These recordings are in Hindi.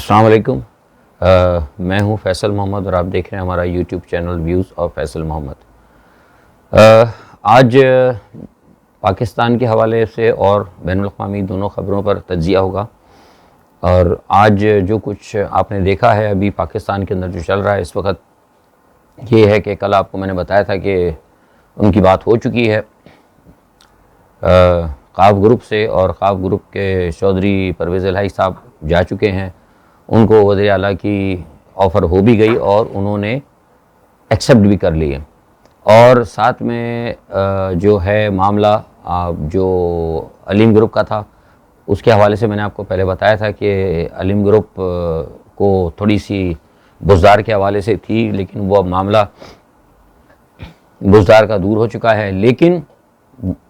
अस्सलाम वालेकुम। मैं हूं फैसल मोहम्मद और आप देख रहे हैं हमारा YouTube channel views of Faisal Mohammad. आज पाकिस्तान के हवाले से और बैनुल अक़वामी दोनों ख़बरों पर तज्ज़िया होगा। और आज जो कुछ आपने देखा है अभी पाकिस्तान के अंदर जो चल रहा है इस वक्त, ये है कि कल आपको मैंने बताया था कि उनकी बात हो चुकी है ख़ाफ़ ग्रुप से, और ख़ाफ़ ग्रुप के चौधरी परवेज़ इलाही साहब जा चुके हैं। उनको वज़ीर आला की ऑफ़र हो भी गई और उन्होंने एक्सेप्ट भी कर लिए। और साथ में जो है मामला जो अलीम ग्रुप का था, उसके हवाले से मैंने आपको पहले बताया था कि अलीम ग्रुप को थोड़ी सी बुज़दार के हवाले से थी, लेकिन वो अब मामला बुज़दार का दूर हो चुका है। लेकिन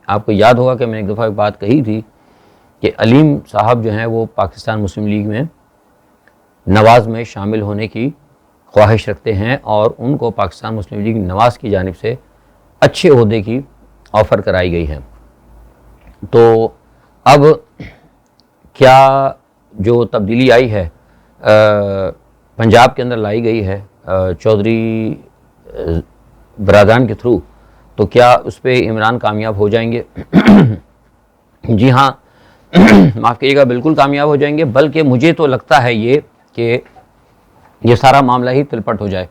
आपको याद होगा कि मैंने एक दफ़ा एक बात कही थी कि अलीम साहब जो हैं वो पाकिस्तान मुस्लिम लीग में नवाज़ में शामिल होने की ख्वाहिश रखते हैं और उनको पाकिस्तान मुस्लिम लीग नवाज़ की जानिब से अच्छे ओहदे की ऑफ़र कराई गई है। तो अब क्या जो तब्दीली आई है पंजाब के अंदर लाई गई है चौधरी बरादरान के थ्रू, तो क्या उस पर इमरान कामयाब हो जाएंगे? जी हाँ, माफ़ कीजिएगा, बिल्कुल कामयाब हो जाएंगे। बल्कि मुझे तो लगता है कि ये सारा मामला ही तिलपट हो जाए।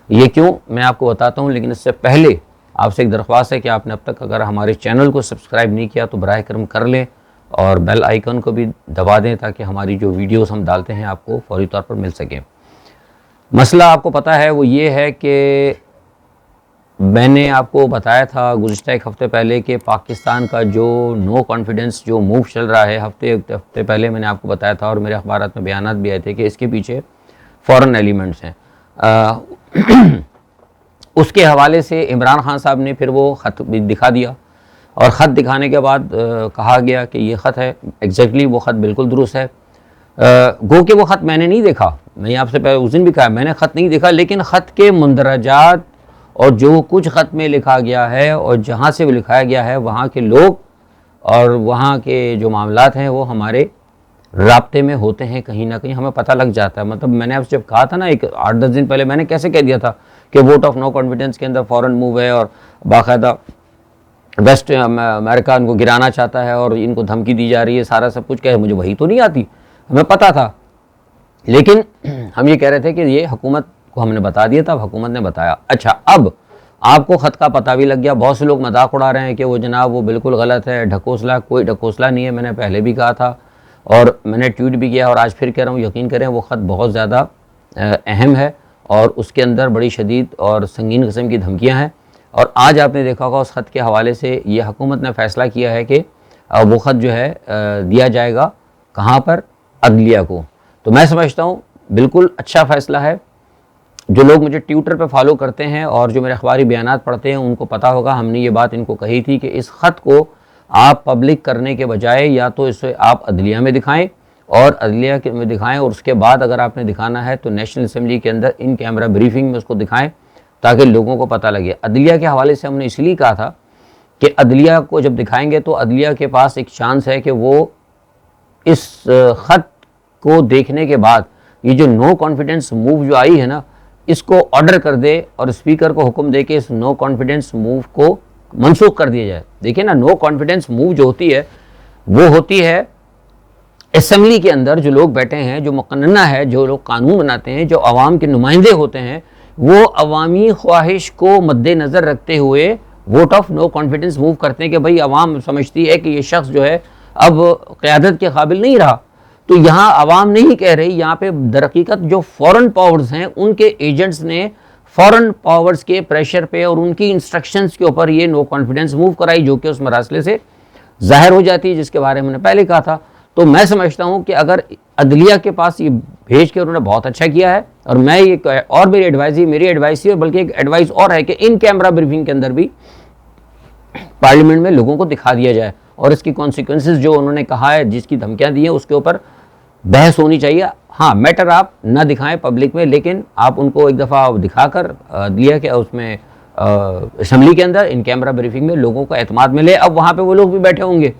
ये क्यों, मैं आपको बताता हूँ, लेकिन इससे पहले आपसे एक दरख्वास्त है कि आपने अब तक अगर हमारे चैनल को सब्सक्राइब नहीं किया तो बराह करम कर लें और बेल आइकन को भी दबा दें ताकि हमारी जो वीडियोस हम डालते हैं आपको फौरी तौर पर मिल सकें। मसला आपको पता है वो ये है कि मैंने आपको बताया था गुज़िश्ता एक हफ़्ते पहले कि पाकिस्तान का जो नो कॉन्फिडेंस जो मूव चल रहा है, हफ्ते पहले मैंने आपको बताया था और मेरे अखबारात में बयानात भी आए थे कि इसके पीछे फ़ॉरेन एलिमेंट्स हैं। उसके हवाले से इमरान खान साहब ने फिर वो ख़त भी दिखा दिया और ख़त दिखाने के बाद कहा गया कि ये ख़त है, एग्जैक्टली वो ख़त बिल्कुल दुरुस्त है। गो कि वो ख़त मैंने नहीं देखा, मैंने आपसे पहले उस दिन भी कहा मैंने ख़त नहीं देखा, लेकिन ख़त के मुंदरजात और जो कुछ ख़त में लिखा गया है और जहाँ से वो लिखाया गया है वहाँ के लोग और वहाँ के जो मामलात हैं वो हमारे राब्ते में होते हैं, कहीं ना कहीं हमें पता लग जाता है। मतलब मैंने आपसे जब कहा था ना एक 8-10 दिन पहले, मैंने कैसे कह दिया था कि वोट ऑफ नो कॉन्फिडेंस के अंदर फ़ॉरेन मूव है और बाकायदा वेस्ट अमेरिका इनको गिराना चाहता है और इनको धमकी दी जा रही है, सारा सब कुछ कहे। मुझे वही तो नहीं आती, हमें पता था, लेकिन हम ये कह रहे थे कि ये हुकूमत को हमने बता दिया था, हुकूमत ने बताया। अच्छा, अब आपको ख़त का पता भी लग गया। बहुत से लोग मजाक उड़ा रहे हैं कि वो जनाब वो बिल्कुल गलत है, ढकोसला। कोई ढकोसला नहीं है, मैंने पहले भी कहा था और मैंने ट्वीट भी किया और आज फिर कह रहा हूँ, यकीन करें वो ख़त बहुत ज़्यादा अहम है और उसके अंदर बड़ी शदीद और संगीन किस्म की धमकियाँ हैं। और आज आपने देखा होगा उस ख़त के हवाले से ये हुकूमत ने फ़ैसला किया है कि वो ख़त जो है दिया जाएगा कहाँ पर, अदलिया को। तो मैं समझता हूँ बिल्कुल अच्छा फ़ैसला है। जो लोग मुझे ट्विटर पे फॉलो करते हैं और जो मेरे अखबारी बयानात पढ़ते हैं उनको पता होगा, हमने ये बात इनको कही थी कि इस ख़त को आप पब्लिक करने के बजाय या तो इसे आप अदलिया में दिखाएं और अदलिया में दिखाएं और उसके बाद अगर आपने दिखाना है तो नेशनल असम्बली के अंदर इन कैमरा ब्रीफिंग में उसको दिखाएं ताकि लोगों को पता लगे। अदलिया के हवाले से हमने इसलिए कहा था कि अदलिया को जब दिखाएंगे तो अदलिया के पास एक चांस है कि वो इस ख़त को देखने के बाद ये जो नो कॉन्फिडेंस मूव जो आई है ना, इसको ऑर्डर कर दे और स्पीकर को हुक्म दे के इस नो कॉन्फिडेंस मूव को मनसूख कर दिया जाए। देखिए ना, नो कॉन्फिडेंस मूव जो होती है वो होती है असम्बली के अंदर जो लोग बैठे हैं, जो मुकन्ना है, जो लोग कानून बनाते हैं, जो अवाम के नुमाइंदे होते हैं, वो अवामी ख्वाहिश को मद्देनज़र रखते हुए vote of no confidence move करते हैं कि भाई अवाम समझती है कि ये शख्स जो है अब क़यादत के काबिल नहीं रहा। तो यहाँ अवाम नहीं कह रही, यहाँ पे दरहकीकत जो फॉरेन पावर्स हैं उनके एजेंट्स ने फॉरेन पावर्स के प्रेशर पे और उनकी इंस्ट्रक्शंस के ऊपर ये नो कॉन्फिडेंस मूव कराई, जो कि उस मरासले से ज़ाहिर हो जाती है, जिसके बारे में मैंने पहले कहा था। तो मैं समझता हूँ कि अगर अदलिया के पास ये भेज के उन्होंने बहुत अच्छा किया है और मैं ये और मेरी एडवाइस ही, बल्कि एक एडवाइस और है कि इन कैमरा ब्रीफिंग के अंदर भी पार्लियामेंट में लोगों को दिखा दिया जाए और इसकी कॉन्सिक्वेंसेस जो उन्होंने कहा है, जिसकी धमकियाँ दी हैं, उसके ऊपर बहस होनी चाहिए। हाँ, मैटर आप ना दिखाएं पब्लिक में, लेकिन आप उनको एक दफ़ा दिखाकर दिया कि उसमें असम्बली के अंदर इन कैमरा ब्रीफिंग में लोगों को एतमाद मिले। अब वहाँ पे वो लोग भी बैठे होंगे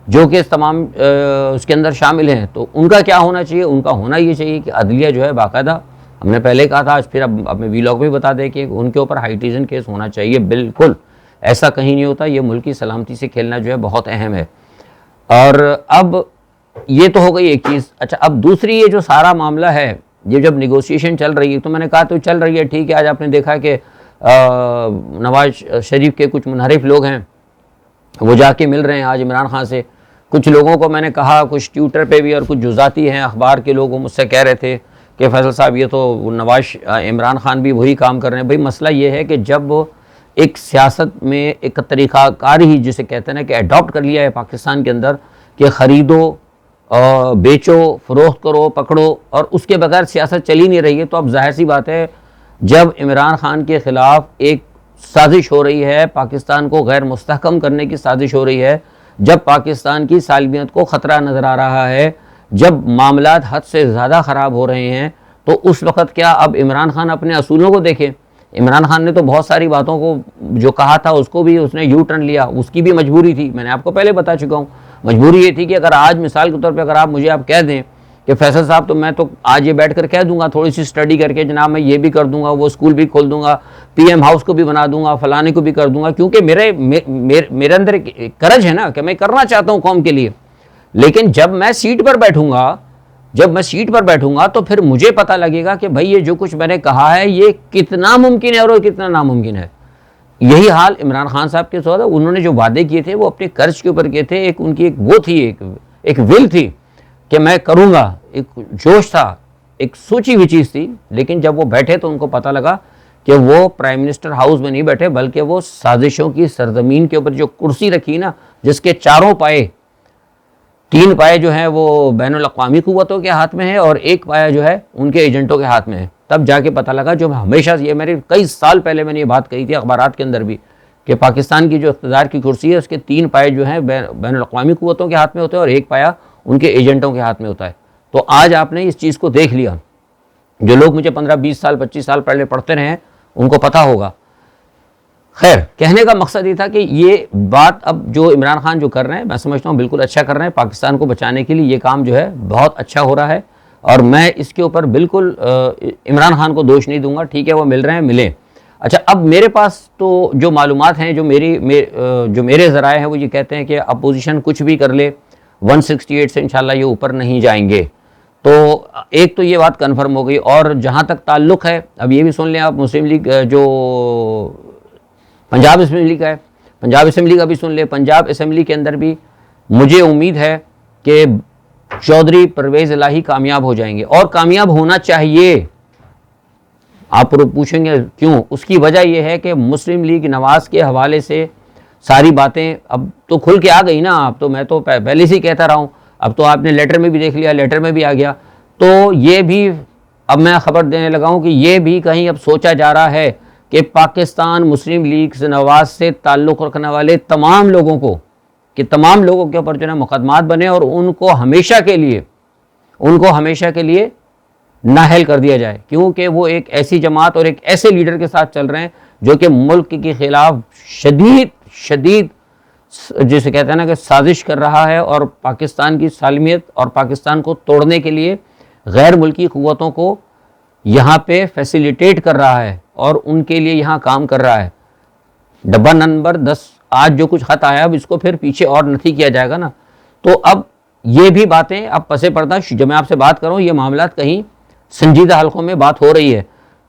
जो केस तमाम उसके अंदर शामिल हैं, तो उनका क्या होना चाहिए? उनका होना ये चाहिए कि अदलिया जो है बाकायदा, हमने पहले कहा था, आज फिर अब मैं वीलॉग में बता दें कि उनके ऊपर हाई ट्रीजन केस होना चाहिए। बिल्कुल ऐसा कहीं नहीं होता, ये मुल्क की सलामती से खेलना जो है बहुत अहम है। और अब ये तो हो गई एक चीज़। अच्छा, अब दूसरी, ये जो सारा मामला है, ये जब निगोशिएशन चल रही है, तो मैंने कहा तो चल रही है, ठीक है। आज आपने देखा कि नवाज शरीफ के कुछ मुनहरिफ लोग हैं, वो जाके मिल रहे हैं आज इमरान खान से। कुछ लोगों को मैंने कहा, कुछ ट्विटर पे भी और कुछ जुज़ाती हैं अखबार के लोग, वो मुझसे कह रहे थे कि फैसल साहब ये तो इमरान खान भी वही काम कर रहे हैं। भाई मसला ये है कि जब एक सियासत में एक तरीक़ाकार ही जिसे कहते हैं ना कि अडॉप्ट कर लिया है पाकिस्तान के अंदर कि ख़रीदो, बेचो, फ़रोख्त करो, पकड़ो, और उसके बगैर सियासत चल ही नहीं रही है, तो अब जाहिर सी बात है जब इमरान खान के ख़िलाफ़ एक साजिश हो रही है, पाकिस्तान को गैर मुस्तहकम करने की साजिश हो रही है, जब पाकिस्तान की सालमियत को ख़तरा नज़र आ रहा है, जब मामलात हद से ज़्यादा ख़राब हो रहे हैं, तो उस वक़्त क्या अब इमरान खान अपने असूलों को देखें? इमरान खान ने तो बहुत सारी बातों को जो कहा था उसको भी उसने यू टर्न लिया, उसकी भी मजबूरी थी, मैंने आपको पहले बता चुका हूँ। मजबूरी ये थी कि अगर आज मिसाल के तौर पे अगर आप कह दें कि फैसल साहब, तो मैं तो आज ये बैठ कर कह दूंगा थोड़ी सी स्टडी करके, जनाब मैं ये भी कर दूंगा, वो स्कूल भी खोल दूंगा, पीएम हाउस को भी बना दूंगा, फलाने को भी कर दूंगा, क्योंकि मेरे अंदर एक करज है ना कि मैं करना चाहता हूँ कौम के लिए। लेकिन जब मैं सीट पर बैठूंगा तो फिर मुझे पता लगेगा कि भाई ये जो कुछ मैंने कहा है ये कितना मुमकिन है और कितना नामुमकिन है। यही हाल इमरान खान साहब के साथ है। उन्होंने जो वादे किए थे वो अपने कर्ज के ऊपर किए थे। एक उनकी एक वो थी, एक विल थी कि मैं करूँगा, एक जोश था, एक सोची हुई चीज़ थी। लेकिन जब वो बैठे तो उनको पता लगा कि वो प्राइम मिनिस्टर हाउस में नहीं बैठे, बल्कि वो साजिशों की सरजमीन के ऊपर जो कुर्सी रखी ना, जिसके चारों पाए, 3 पाए जो हैं वो बैनुल अक़वामी क़ुव्वतों के हाथ में है और 1 पाया जो है उनके एजेंटों के हाथ में है। तब जाके पता लगा, जो हमेशा ये मेरे कई साल पहले मैंने ये बात कही थी अखबारात के अंदर भी, कि पाकिस्तान की जो इक़्तिदार की कुर्सी है उसके 3 पाए जो हैं बैनुल अक़वामी क़ुव्वतों के हाथ में होते हैं और 1 पाया उनके एजेंटों के हाथ में होता है। तो आज आपने इस चीज़ को देख लिया। जो लोग मुझे 15-20 साल 25 साल पहले पढ़ते रहे उनको पता होगा। खैर, कहने का मकसद ये था कि ये बात अब जो इमरान खान जो कर रहे हैं, मैं समझता हूँ बिल्कुल अच्छा कर रहे हैं। पाकिस्तान को बचाने के लिए ये काम जो है बहुत अच्छा हो रहा है और मैं इसके ऊपर बिल्कुल इमरान खान को दोष नहीं दूंगा। ठीक है, वो मिल रहे हैं, मिले। अच्छा, अब मेरे पास तो जो मालूमात हैं, जो मेरे ज़राए हैं, वो ये कहते हैं कि अपोजिशन कुछ भी कर ले 168 से इंशाल्लाह ये ऊपर नहीं जाएंगे। तो एक तो ये बात कन्फर्म हो गई। और जहाँ तक ताल्लुक़ है, अब ये भी सुन लें आप, मुस्लिम लीग जो पंजाब असेंबली का है, पंजाब असेंबली का भी सुन ले। पंजाब असेंबली के अंदर भी मुझे उम्मीद है कि चौधरी परवेज़ इलाही कामयाब हो जाएंगे और कामयाब होना चाहिए। आप पूछेंगे क्यों? उसकी वजह यह है कि मुस्लिम लीग नवाज़ के हवाले से सारी बातें अब तो खुल के आ गई ना। अब तो मैं तो पहले से ही कहता रहा हूँ, अब तो आपने लेटर में भी देख लिया, लेटर में भी आ गया। तो ये भी अब मैं खबर देने लगा हूँ कि ये भी कहीं अब सोचा जा रहा है कि पाकिस्तान मुस्लिम लीग से नवाज से ताल्लुक़ रखने वाले तमाम लोगों को, कि तमाम लोगों के ऊपर जो है मुकदमात बने और उनको हमेशा के लिए नाअहल कर दिया जाए, क्योंकि वो एक ऐसी जमात और एक ऐसे लीडर के साथ चल रहे हैं जो कि मुल्क के ख़िलाफ़ शदीद जिसे कहते हैं ना कि साजिश कर रहा है और पाकिस्तान की सालमियत और पाकिस्तान को तोड़ने के लिए गैर मुल्की क़ुव्वतों को यहाँ पे फैसिलिटेट कर रहा है और उनके लिए यहाँ काम कर रहा है। डब्बा नंबर 10 आज जो कुछ ख़त आया, अब इसको फिर पीछे और नहीं किया जाएगा ना। तो अब ये भी बातें अब पसे पर्दा, जब मैं आपसे बात करूँ, ये मामला कहीं संजीदा हल्कों में बात हो रही है।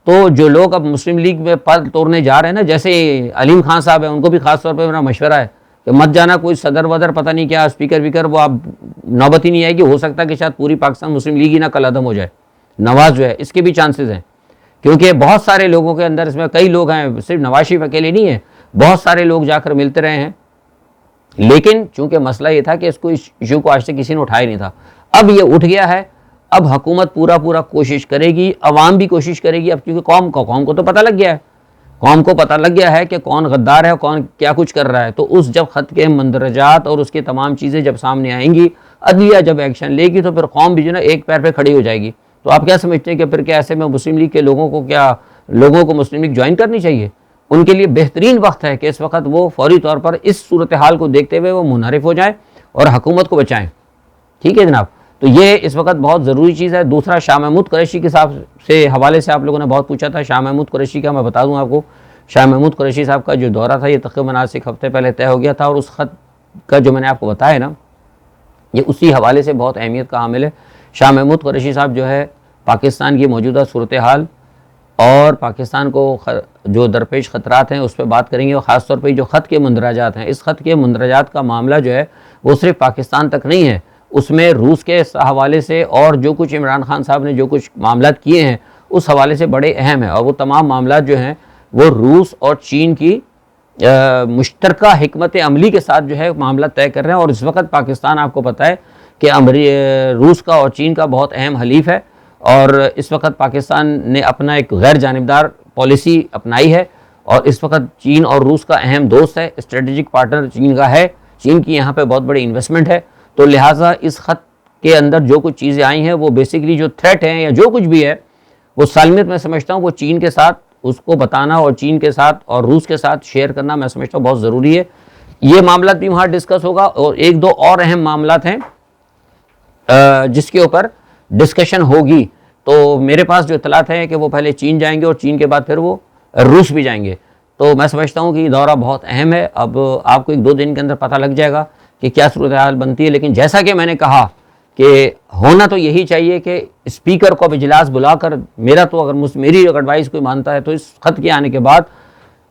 तो जो लोग अब मुस्लिम लीग में पर तोड़ने जा रहे हैं ना, जैसे अलीम खान साहब हैं, उनको भी ख़ास तौर पर मेरा मशवरा है कि मत जाना, कोई सदर वदर पता नहीं क्या स्पीकर विकर, वो अब नौबत ही नहीं आएगी। हो सकता है कि शायद पूरी पाकिस्तान मुस्लिम लीग ही ना कल अदम हो जाए। नवाज़ जो है, इसके भी चांसेस हैं, क्योंकि बहुत सारे लोगों के अंदर, इसमें कई लोग हैं, सिर्फ नवाज शरीफ अकेले नहीं है, बहुत सारे लोग जाकर मिलते रहे हैं। लेकिन चूंकि मसला ये था कि इसको, इस इशू को आज तक किसी ने उठाया नहीं था। अब ये उठ गया है। अब हुकूमत पूरा कोशिश करेगी, अवाम भी कोशिश करेगी। अब क्योंकि कौम को तो पता लग गया है, कौम को पता लग गया है कि कौन गद्दार है, कौन क्या कुछ कर रहा है। तो उस जब ख़त के मंदरजात और उसकी तमाम चीज़ें जब सामने आएंगी, अदलिया जब एक्शन लेगी, तो फिर कौम भी जो ना एक पैर पे खड़ी हो जाएगी। तो आप क्या समझते हैं कि फिर क्या ऐसे में मुस्लिम लीग के लोगों को मुस्लिम लीग ज्वाइन करनी चाहिए? उनके लिए बेहतरीन वक्त है कि इस वक्त वो फौरी तौर पर इस सूरत हाल को देखते हुए वो मुनहरिफ हो जाए और हुकूमत को बचाएं। ठीक है जनाब, तो ये इस वक्त बहुत ज़रूरी चीज़ है। दूसरा, शाह महमूद कुरैशी के साहब से हवाले से आप लोगों ने बहुत पूछा था। शाह महमूद कुरैशी का मैं बता दूं आपको, शाह महमूद कुरैशी साहब का जो दौरा था ये तकरीबन आज से एक हफ्ते पहले तय हो गया था, और उस ख़त का जो मैंने आपको बताया ना, ये उसी हवाले से बहुत अहमियत का हामिल है। शाह महमूद कुरैशी साहब जो है पाकिस्तान की मौजूदा सूरत हाल और पाकिस्तान को जो दरपेश ख़तरात हैं उस पर बात करेंगे, और ख़ास तौर पर जो ख़त के मंदराजात हैं, इस ख़त के मंदराजात का मामला जो है वो सिर्फ पाकिस्तान तक नहीं है, उसमें रूस के हवाले से और जो कुछ इमरान खान साहब ने जो कुछ मामलात किए हैं उस हवाले से बड़े अहम हैं। और वो तमाम मामलात जो हैं वो रूस और चीन की मुश्तरका हिकमत अमली के साथ जो है मामला तय कर रहे हैं। और इस वक्त पाकिस्तान, आपको पता है कि रूस का और चीन का बहुत अहम हलीफ है, और इस वक्त पाकिस्तान ने अपना एक गैर जानिबदार पॉलिसी अपनाई है, और इस वक्त चीन और रूस का अहम दोस्त है, स्ट्रेटेजिक पार्टनर चीन का है, चीन की यहाँ पे बहुत बड़ी इन्वेस्टमेंट है। तो लिहाजा इस ख़त के अंदर जो कुछ चीज़ें आई हैं वो बेसिकली जो थ्रेट हैं या जो कुछ भी है वो सालमियत मैं समझता हूँ वो चीन के साथ उसको बताना और चीन के साथ और रूस के साथ शेयर करना मैं समझता हूँ बहुत ज़रूरी है। ये मामला भी वहाँ डिस्कस होगा, और एक दो और अहम मामला हैं जिसके ऊपर डिस्कशन होगी। तो मेरे पास जो इतलात है कि वो पहले चीन जाएंगे और चीन के बाद फिर वो रूस भी जाएंगे। तो मैं समझता हूँ कि ये दौरा बहुत अहम है। अब आपको एक दो दिन के अंदर पता लग जाएगा कि क्या सूरत हाल बनती है। लेकिन जैसा कि मैंने कहा कि होना तो यही चाहिए कि स्पीकर को अब इजलास बुलाकर, मेरा तो अगर मेरी एडवाइस कोई मानता है तो इस ख़त के आने के बाद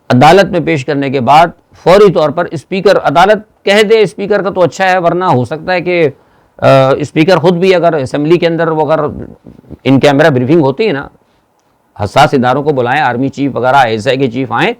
अदालत में पेश करने के बाद फौरी तौर पर स्पीकर, अदालत कह दे स्पीकर का तो अच्छा है, वरना हो सकता है कि स्पीकर खुद भी अगर असम्बली के अंदर वो अगर इन कैमरा ब्रीफिंग होती है ना, हसास इदारों को बुलाएं, आर्मी चीफ वगैरह ISI के चीफ आएँ,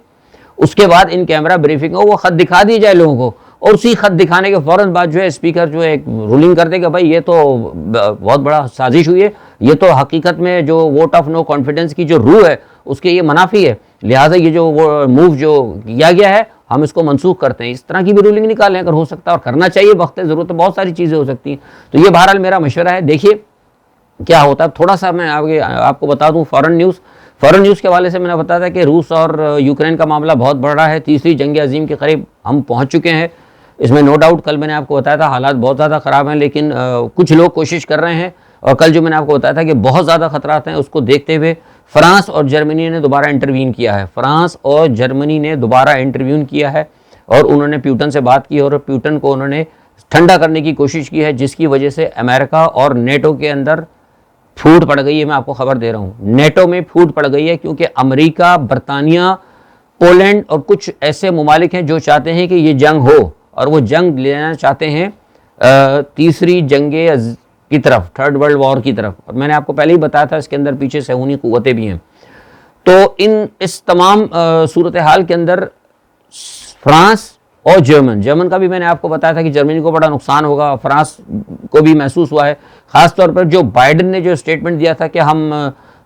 उसके बाद इन कैमरा ब्रीफिंग हो वो ख़त दिखा दी जाए लोगों को, और उसी ख़त दिखाने के फ़ौरन बाद जो है स्पीकर जो है एक रूलिंग कर देगा, भाई ये तो बहुत बड़ा साजिश हुई है, ये तो हकीकत में जो वोट ऑफ नो कॉन्फिडेंस की जो रूह है उसके ये मुनाफी है, लिहाजा ये जो वो मूव जो किया गया है हम इसको मनसूख करते हैं। इस तरह की भी रूलिंग निकालें अगर हो सकता है, और करना चाहिए, वक्त ज़रूरत बहुत सारी चीज़ें हो सकती हैं। तो ये बहरहाल मेरा मशवरा है, देखिए क्या होता है। थोड़ा सा मैं आगे आपको बता दूँ फ़ॉरेन न्यूज़ के हवाले से मैंने बताया था कि रूस और यूक्रेन का मामला बहुत बढ़ रहा है, तीसरी जंग अजीम के करीब हम पहुँच चुके हैं। इसमें नो डाउट कल मैंने आपको बताया था हालात बहुत ज़्यादा ख़राब हैं, लेकिन कुछ लोग कोशिश कर रहे हैं, और कल जो मैंने आपको बताया था कि बहुत ज़्यादा ख़तरात हैं, उसको देखते हुए फ्रांस और जर्मनी ने दोबारा इंटरवीन किया है। फ्रांस और जर्मनी ने दोबारा इंटरव्यून किया है और उन्होंने प्यूटन से बात की और प्यूटन को उन्होंने ठंडा करने की कोशिश की है, जिसकी वजह से अमेरिका और नेटो के अंदर फूट पड़ गई है। मैं आपको खबर दे रहा हूँ, नेटो में फूट पड़ गई है, क्योंकि अमेरिका, बरतानिया, पोलैंड और कुछ ऐसे ममालिक हैं जो चाहते हैं कि ये जंग हो, और वो जंग लेना चाहते हैं तीसरी जंगे की तरफ, थर्ड वर्ल्ड वॉर की तरफ। और मैंने आपको पहले ही बताया था इसके अंदर पीछे सहूनी कुव्वतें भी हैं। तो इस तमाम सूरत हाल के अंदर फ्रांस और जर्मन का भी मैंने आपको बताया था कि जर्मनी को बड़ा नुकसान होगा, फ्रांस को भी महसूस हुआ है। ख़ास तौर पर जो बाइडन ने जो स्टेटमेंट दिया था कि हम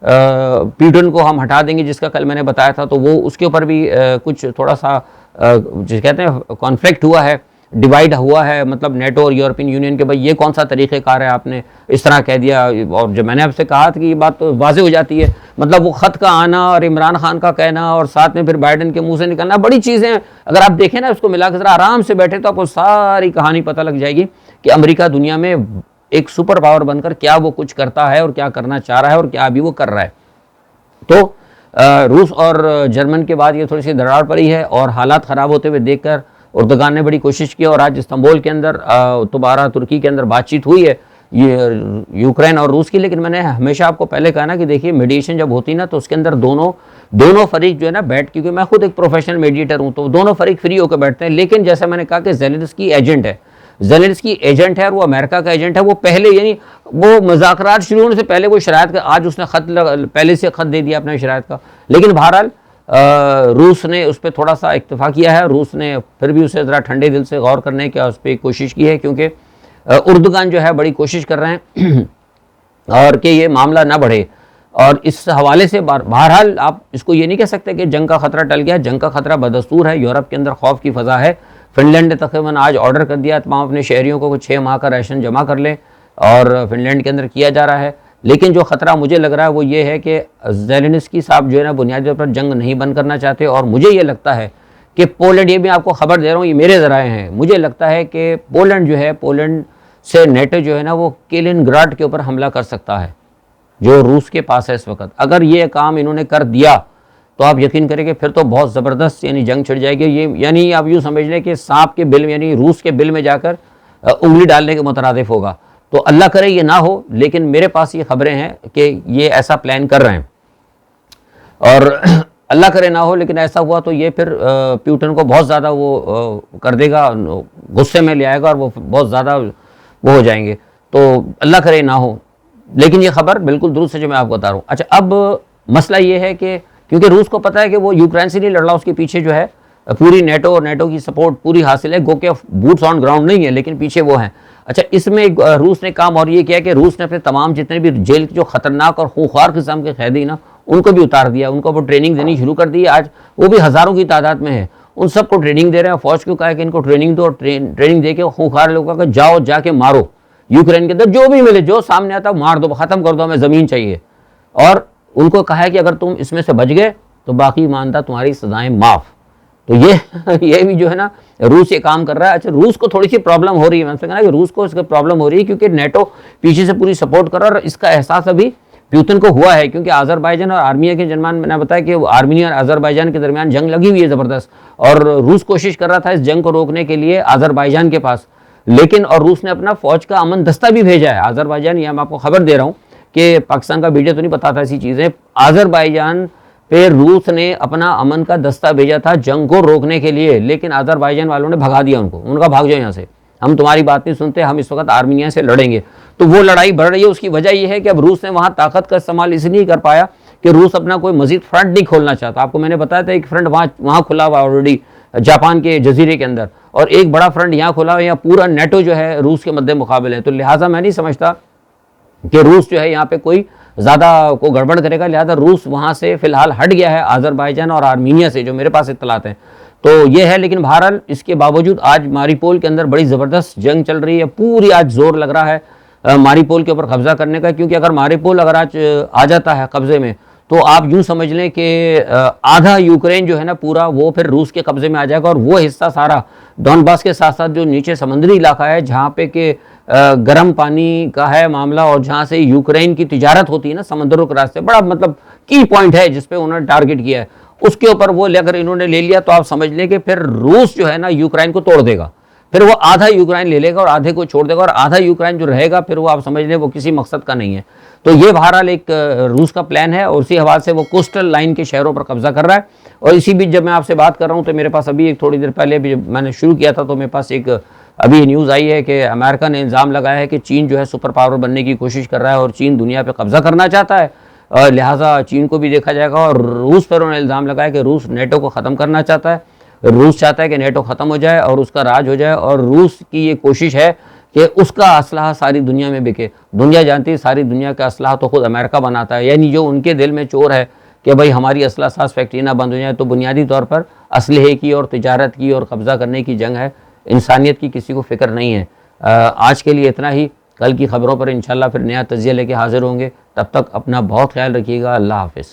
प्यूटन को हम हटा देंगे, जिसका कल मैंने बताया था, तो वो उसके ऊपर भी कुछ थोड़ा सा जिसे कहते हैं कॉन्फ्लिक्ट हुआ है, डिवाइड हुआ है, मतलब नेटो और यूरोपियन यूनियन के भाई ये कौन सा तरीक़ेकार है, आपने इस तरह कह दिया। और जब मैंने आपसे कहा था कि ये बात तो वाज़ेह हो जाती है, मतलब वो ख़त का आना और इमरान खान का कहना और साथ में फिर बाइडन के मुंह से निकलना, बड़ी चीज़ें अगर आप देखें ना उसको मिला के ज़रा आराम से बैठे तो आपको सारी कहानी पता लग जाएगी कि अमेरिका दुनिया में एक सुपर पावर बनकर क्या वो कुछ करता है और क्या करना चाह रहा है और क्या अभी वो कर रहा है। तो रूस और जर्मन के बाद ये थोड़ी सी दरार पड़ी है, और हालात ख़राब होते हुए देखकर उर्दगान ने बड़ी कोशिश की, और आज इस्तांबुल के अंदर दोबारा तुर्की के अंदर बातचीत हुई है ये यूक्रेन और रूस की। लेकिन मैंने हमेशा आपको पहले कहा ना कि देखिए मीडिएशन जब होती ना तो उसके अंदर दोनों फरीक जो है ना बैठ, क्योंकि मैं खुद एक प्रोफेशनल मीडिएटर हूँ, तो दोनों फरीक फ्री होकर बैठते हैं। लेकिन जैसे मैंने कहा कि ज़ेलेंस्की एजेंट है और वो अमेरिका का एजेंट है, वो पहले यानी वो मुज़ाकरात शुरू होने से पहले वो शरायत का, आज उसने पहले से ख़त दे दिया अपने शरायत का। लेकिन बहरहाल रूस ने उस पर थोड़ा सा इक्तफा किया है, रूस ने फिर भी उसे ज़रा ठंडे दिल से गौर करने की उस पर कोशिश की है, क्योंकि उर्दगान जो है बड़ी कोशिश कर रहे हैं और कि ये मामला ना बढ़े। और इस हवाले से बहरहाल आप इसको ये नहीं कह सकते कि जंग का ख़तरा टल गया। जंग का ख़तरा बदस्तूर है, यूरोप के अंदर खौफ की फ़ज़ा है। फ़िनलैंड ने तकरीबन आज ऑर्डर कर दिया तमाम अपने शहरियों को 6 माह का राशन जमा कर लें, और फ़िनलैंड के अंदर किया जा रहा है। लेकिन जो ख़तरा मुझे लग रहा है वो ये है कि ज़ेलेंस्की साहब जो है ना बुनियादी तौर पर जंग नहीं बंद करना चाहते, और मुझे ये लगता है कि पोलैंड, ये भी आपको खबर दे रहा हूँ, ये मेरे ज़राए हैं, मुझे लगता है कि पोलैंड जो है, पोलैंड से नेटो जो है ना वो कैलिनग्राड के ऊपर हमला कर सकता है जो रूस के पास है इस वक्त। अगर ये काम इन्होंने कर दिया तो आप यकीन करेंगे फिर तो बहुत ज़बरदस्त यानी जंग छिड़ जाएगी। ये यानी आप यूँ समझ लें कि सांप के बिल में यानी रूस के बिल में जाकर उंगली डालने के मुतरादिफ होगा। तो अल्लाह करे ये ना हो, लेकिन मेरे पास ये खबरें हैं कि ये ऐसा प्लान कर रहे हैं और अल्लाह करे ना हो, लेकिन ऐसा हुआ तो ये फिर पुतिन को बहुत ज़्यादा वो कर देगा, गुस्से में ले आएगा और वो बहुत ज़्यादा वो हो जाएंगे। तो अल्लाह करे ना हो, लेकिन ये खबर बिल्कुल दुरुस्त है जो मैं आपको बता रहा हूँ। अच्छा, अब मसला ये है कि क्योंकि रूस को पता है कि वो यूक्रेन से नहीं लड़ रहा, उसके पीछे जो है पूरी नेटो और नेटो की सपोर्ट पूरी हासिल है, गो के बूट्स ऑन ग्राउंड नहीं है लेकिन पीछे वो हैं। अच्छा, इसमें रूस ने काम और ये किया कि रूस ने अपने तमाम जितने भी जेल के जो खतरनाक और खूंखार किस्म के कैदी ना उनको भी उतार दिया, उनको वो ट्रेनिंग देनी शुरू कर दी। आज वो भी हज़ारों की तादाद में है, उन सबको ट्रेनिंग दे रहे हैं। फौज को कहा है कि इनको ट्रेनिंग दो और ट्रेनिंग दे के खूंखार लोगों का जाओ जाके मारो, यूक्रेन के अंदर जो भी मिले, जो सामने आता मार दो, ख़त्म कर दो, हमें ज़मीन चाहिए। और उनको कहा है कि अगर तुम इसमें से बच गए तो बाकी ईमानदार तुम्हारी सजाएं माफ़। तो ये भी जो है ना रूस ये काम कर रहा है। अच्छा, रूस को थोड़ी सी प्रॉब्लम हो रही है, मैंने कहा कि रूस को इसका प्रॉब्लम हो रही है क्योंकि नेटो पीछे से पूरी सपोर्ट कर रहा है और इसका एहसास अभी पुतिन को हुआ है क्योंकि आज़रबाईजान और आर्मीनिया के दरमियान, मैंने बताया कि आर्मीनिया और आज़रबाईजान के दरमियान जंग लगी हुई है ज़बरदस्त, और रूस कोशिश कर रहा था इस जंग को रोकने के लिए आज़रबाईजान के पास, लेकिन और रूस ने अपना फ़ौज का अमन दस्ता भी भेजा है। आज़रबाईजान, ये मैं आपको खबर दे रहा हूँ कि पाकिस्तान का मीडिया तो नहीं बताता ऐसी चीज़ें, आज़रबाईजान पे रूस ने अपना अमन का दस्ता भेजा था जंग को रोकने के लिए, लेकिन आज़रबाईजान वालों ने भगा दिया उनको, उनका भाग जाओ यहाँ से, हम तुम्हारी बात नहीं सुनते, हम इस वक्त आर्मीनिया से लड़ेंगे। तो वो लड़ाई बढ़ रही है। उसकी वजह यह है कि अब रूस ने वहाँ ताकत का इस्तेमाल इसलिए नहीं कर पाया कि रूस अपना कोई मजीद फ्रंट नहीं खोलना चाहता। आपको मैंने बताया था एक फ्रंट वहाँ खुला हुआ ऑलरेडी जापान के जजीरे के अंदर, और एक बड़ा फ्रंट यहाँ खुला हुआ, यहाँ पूरा नेटो जो है रूस के मद्दे मुकाबले है। तो लिहाजा मैं नहीं समझता कि रूस जो है यहाँ पे कोई ज़्यादा को गड़बड़ करेगा, लिहाजा रूस वहाँ से फ़िलहाल हट गया है आज़रबाईजान और आर्मीनिया से, जो मेरे पास इत्तलात हैं। तो ये है, लेकिन बहरहाल इसके बावजूद आज मारीपोल के अंदर बड़ी ज़बरदस्त जंग चल रही है, पूरी आज जोर लग रहा है मारीपोल के ऊपर कब्ज़ा करने का, क्योंकि अगर मारीपोल अगर आज आ जाता है कब्ज़े में तो आप यूँ समझ लें कि आधा यूक्रेन जो है ना पूरा वो फिर रूस के कब्ज़े में आ जाएगा, और वो हिस्सा सारा डॉनबास के साथ साथ जो नीचे समुद्री इलाका है जहाँ पे कि गर्म पानी का है मामला, और जहाँ से यूक्रेन की तिजारत होती है ना समुद्रों के रास्ते, बड़ा मतलब की पॉइंट है जिस पे उन्होंने टारगेट किया है, उसके ऊपर वो लेकर इन्होंने ले लिया। तो आप समझ लें कि फिर रूस जो है ना यूक्रेन को तोड़ देगा, फिर वो आधा यूक्रेन ले लेगा और आधे को छोड़ देगा, और आधा यूक्रेन जो रहेगा फिर वो आप समझ लें वो किसी मकसद का नहीं है। तो ये बहरहाल एक रूस का प्लान है, और उसी हवाले से वो कोस्टल लाइन के शहरों पर कब्जा कर रहा है। और इसी बीच जब मैं आपसे बात कर रहा हूँ तो मेरे पास अभी एक थोड़ी देर पहले भी मैंने शुरू किया था तो मेरे पास एक अभी न्यूज़ आई है कि अमेरिका ने इल्ज़ाम लगाया है कि चीन जो है सुपर पावर बनने की कोशिश कर रहा है और चीन दुनिया पर कब्जा करना चाहता है, लिहाजा चीन को भी देखा जाएगा। और रूस पर उन्होंने इल्ज़ाम लगाया कि रूस नेटो को ख़त्म करना चाहता है, रूस चाहता है कि नेटो ख़त्म हो जाए और उसका राज हो जाए, और रूस की ये कोशिश है कि उसका असलहा सारी दुनिया में बिके। दुनिया जानती है सारी दुनिया का असलहा तो खुद अमेरिका बनाता है, यानी जो उनके दिल में चोर है कि भाई हमारी असलहा साज फैक्ट्री ना बंद हो जाए, तो बुनियादी तौर पर असलहे की और तिजारत की और कब्ज़ा करने की जंग है, इंसानियत की किसी को फ़िक्र नहीं है। आज के लिए इतना ही, कल की खबरों पर इंशाल्लाह फिर नया तजिया लेके हाजिर होंगे, तब तक अपना बहुत ख्याल रखिएगा। अल्लाह हाफ़िज़।